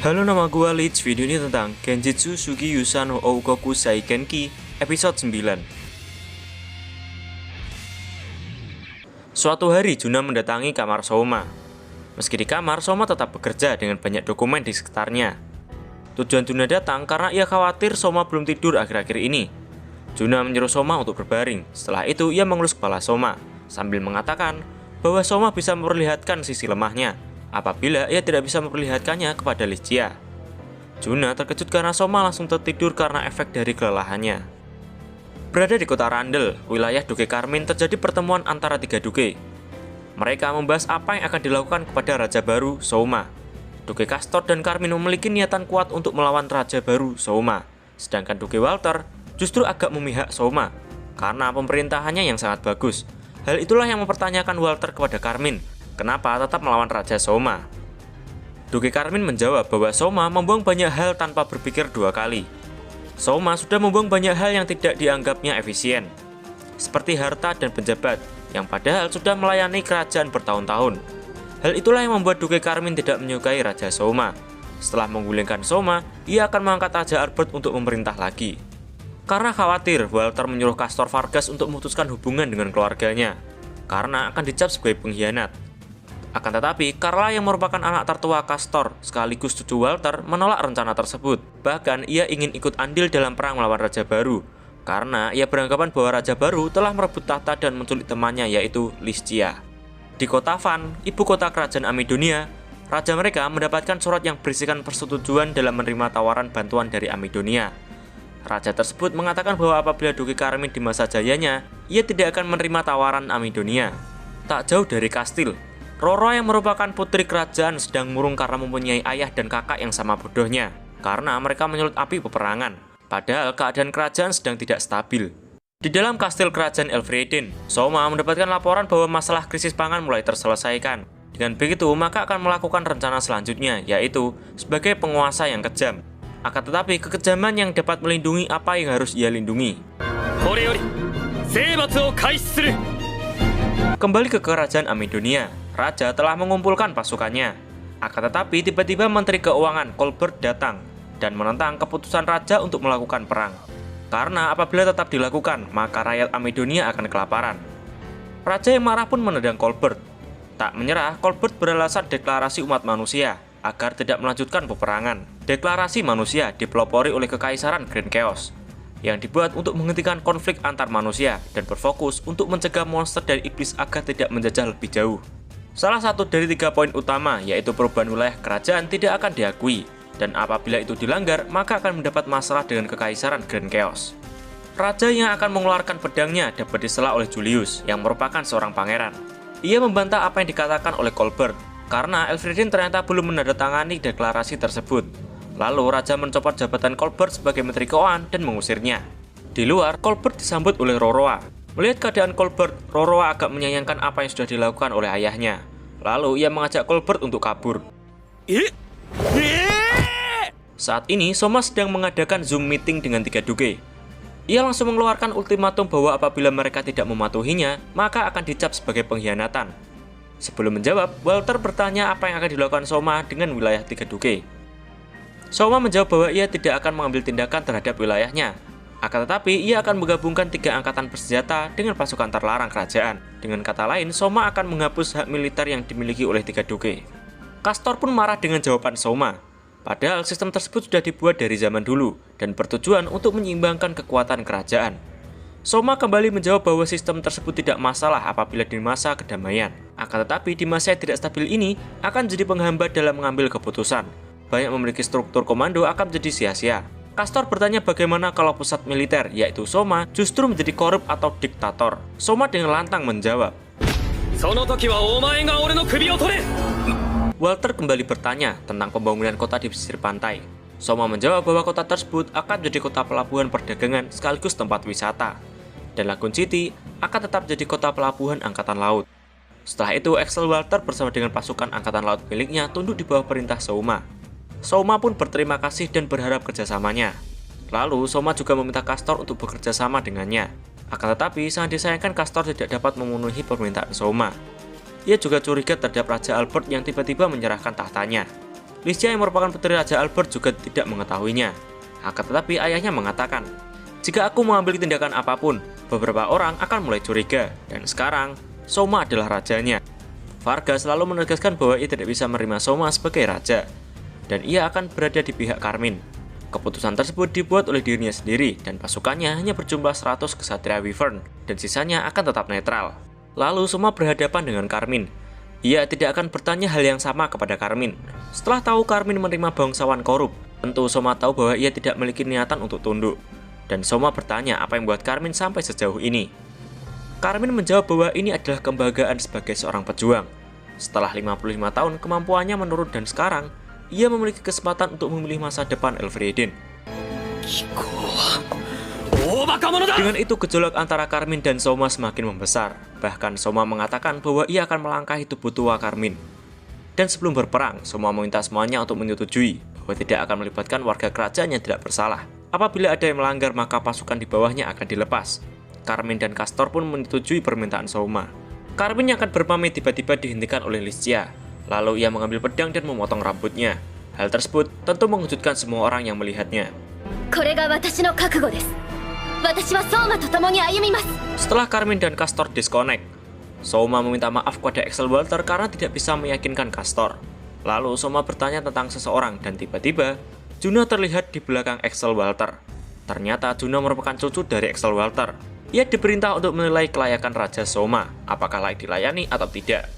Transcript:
Halo, nama gua Lich. Video ini tentang Genjitsu Sugi Yusa no Oukoku Saikenki episode 9. Suatu hari Juna mendatangi kamar Soma. Meski di kamar, Soma tetap bekerja dengan banyak dokumen di sekitarnya. Tujuan Juna datang karena ia khawatir Soma belum tidur akhir-akhir ini. Juna menyuruh Soma untuk berbaring. Setelah itu ia mengelus kepala Soma sambil mengatakan bahwa Soma bisa memperlihatkan sisi lemahnya apabila ia tidak bisa memperlihatkannya kepada Lichia. Juna terkejut karena Soma langsung tertidur karena efek dari kelelahannya. Berada di kota Randall, wilayah Duke Karmin, terjadi pertemuan antara tiga Duke. Mereka membahas apa yang akan dilakukan kepada Raja baru, Soma. Duke Castor dan Karmin memiliki niatan kuat untuk melawan Raja baru, Soma. Sedangkan Duke Walter justru agak memihak Soma karena pemerintahannya yang sangat bagus. Hal itulah yang mempertanyakan Walter kepada Karmin, kenapa tetap melawan Raja Soma. Duke Karmin menjawab bahwa Soma membuang banyak hal tanpa berpikir dua kali. Soma sudah membuang banyak hal yang tidak dianggapnya efisien, seperti harta dan penjabat, yang padahal sudah melayani kerajaan bertahun-tahun. Hal itulah yang membuat Duke Karmin tidak menyukai Raja Soma. Setelah menggulingkan Soma, ia akan mengangkat Raja Albert untuk memerintah lagi. Karena khawatir, Walter menyuruh Castor Vargas untuk memutuskan hubungan dengan keluarganya, karena akan dicap sebagai pengkhianat. Akan tetapi, Carla yang merupakan anak tertua Castor sekaligus cucu Walter menolak rencana tersebut. Bahkan ia ingin ikut andil dalam perang melawan Raja baru, karena ia beranggapan bahwa Raja baru telah merebut tahta dan menculik temannya yaitu Lichia. Di kota Van, ibu kota kerajaan Amidonia, raja mereka mendapatkan surat yang berisikan persetujuan dalam menerima tawaran bantuan dari Amidonia. Raja tersebut mengatakan bahwa apabila Duke Karmin di masa jayanya, ia tidak akan menerima tawaran Amidonia. Tak jauh dari kastil, Roro yang merupakan putri kerajaan sedang murung karena mempunyai ayah dan kakak yang sama bodohnya, karena mereka menyulut api peperangan, padahal keadaan kerajaan sedang tidak stabil. Di dalam kastil kerajaan Elfrieden, Soma mendapatkan laporan bahwa masalah krisis pangan mulai terselesaikan. Dengan begitu, maka akan melakukan rencana selanjutnya, yaitu sebagai penguasa yang kejam. Akan tetapi, kekejaman yang dapat melindungi apa yang harus ia lindungi. Kembali ke kerajaan Amidonia, Raja telah mengumpulkan pasukannya. Akan tetapi tiba-tiba Menteri Keuangan Colbert datang dan menentang keputusan Raja untuk melakukan perang. Karena apabila tetap dilakukan, maka rakyat Amidonia akan kelaparan. Raja yang marah pun menendang Colbert. Tak menyerah, Colbert beralasan deklarasi umat manusia agar tidak melanjutkan peperangan. Deklarasi manusia dipelopori oleh Kekaisaran Grand Chaos yang dibuat untuk menghentikan konflik antar manusia dan berfokus untuk mencegah monster dari iblis agar tidak menjajah lebih jauh. Salah satu dari 3 poin utama yaitu perubahan wilayah kerajaan tidak akan diakui, dan apabila itu dilanggar maka akan mendapat masalah dengan Kekaisaran Grand Chaos. Raja yang akan mengeluarkan pedangnya dapat disela oleh Julius yang merupakan seorang pangeran. Ia membantah apa yang dikatakan oleh Colbert karena Elfrieden ternyata belum menandatangani deklarasi tersebut. Lalu Raja mencopot jabatan Colbert sebagai Menteri Keuangan dan mengusirnya. Di luar, Colbert disambut oleh Roroa. Melihat keadaan Colbert, Roroa agak menyayangkan apa yang sudah dilakukan oleh ayahnya. Lalu ia mengajak Colbert untuk kabur. Saat ini, Soma sedang mengadakan Zoom meeting dengan 3 Duke. Ia langsung mengeluarkan ultimatum bahwa apabila mereka tidak mematuhinya, maka akan dicap sebagai pengkhianatan. Sebelum menjawab, Walter bertanya apa yang akan dilakukan Soma dengan wilayah 3 Duke. Soma menjawab bahwa ia tidak akan mengambil tindakan terhadap wilayahnya. Akan tetapi, ia akan menggabungkan 3 angkatan bersenjata dengan pasukan terlarang kerajaan. Dengan kata lain, Soma akan menghapus hak militer yang dimiliki oleh 3 Duke. Castor pun marah dengan jawaban Soma. Padahal sistem tersebut sudah dibuat dari zaman dulu dan bertujuan untuk menyeimbangkan kekuatan kerajaan. Soma kembali menjawab bahwa sistem tersebut tidak masalah apabila di masa kedamaian. Akan tetapi, di masa yang tidak stabil ini akan jadi penghambat dalam mengambil keputusan. Banyak memiliki struktur komando akan menjadi sia-sia. Castor bertanya bagaimana kalau pusat militer, yaitu Soma, justru menjadi korup atau diktator. Soma dengan lantang menjawab. Walter kembali bertanya tentang pembangunan kota di pesisir pantai. Soma menjawab bahwa kota tersebut akan menjadi kota pelabuhan perdagangan sekaligus tempat wisata. Dan Lagoon City akan tetap jadi kota pelabuhan angkatan laut. Setelah itu, Axel Walter bersama dengan pasukan angkatan laut miliknya tunduk di bawah perintah Soma. Soma pun berterima kasih dan berharap kerjasamanya. Lalu, Soma juga meminta Castor untuk bekerja sama dengannya. Akan tetapi, sangat disayangkan Castor tidak dapat memenuhi permintaan Soma. Ia juga curiga terhadap Raja Albert yang tiba-tiba menyerahkan tahtanya. Listia yang merupakan putri Raja Albert juga tidak mengetahuinya. Akan tetapi ayahnya mengatakan, jika aku mengambil tindakan apapun, beberapa orang akan mulai curiga, dan sekarang Soma adalah rajanya. Varga selalu menegaskan bahwa ia tidak bisa menerima Soma sebagai raja, dan ia akan berada di pihak Carmine. Keputusan tersebut dibuat oleh dirinya sendiri, dan pasukannya hanya berjumlah 100 kesatria Wyvern, dan sisanya akan tetap netral. Lalu Soma berhadapan dengan Carmine. Ia tidak akan bertanya hal yang sama kepada Carmine. Setelah tahu Carmine menerima bangsawan korup, tentu Soma tahu bahwa ia tidak memiliki niatan untuk tunduk. Dan Soma bertanya apa yang membuat Carmine sampai sejauh ini. Carmine menjawab bahwa ini adalah kebanggaan sebagai seorang pejuang. Setelah 55 tahun, kemampuannya menurun dan sekarang, ia memiliki kesempatan untuk memilih masa depan Elfrieden. Dengan itu, gejolak antara Carmine dan Soma semakin membesar. Bahkan Soma mengatakan bahwa ia akan melangkahi tubuh tua Carmine. Dan sebelum berperang, Soma meminta semuanya untuk menyetujui bahwa tidak akan melibatkan warga kerajaan yang tidak bersalah. Apabila ada yang melanggar, maka pasukan di bawahnya akan dilepas. Carmine dan Castor pun menyetujui permintaan Soma. Carmine yang akan berpamit tiba-tiba dihentikan oleh Listia. Lalu ia mengambil pedang dan memotong rambutnya. Hal tersebut tentu mengejutkan semua orang yang melihatnya. Setelah Carmine dan Castor disconnect, Soma meminta maaf kepada Axel Walter karena tidak bisa meyakinkan Castor. Lalu Soma bertanya tentang seseorang dan tiba-tiba Juno terlihat di belakang Axel Walter. Ternyata Juno merupakan cucu dari Axel Walter. Ia diperintah untuk menilai kelayakan Raja Soma, apakah layak dilayani atau tidak.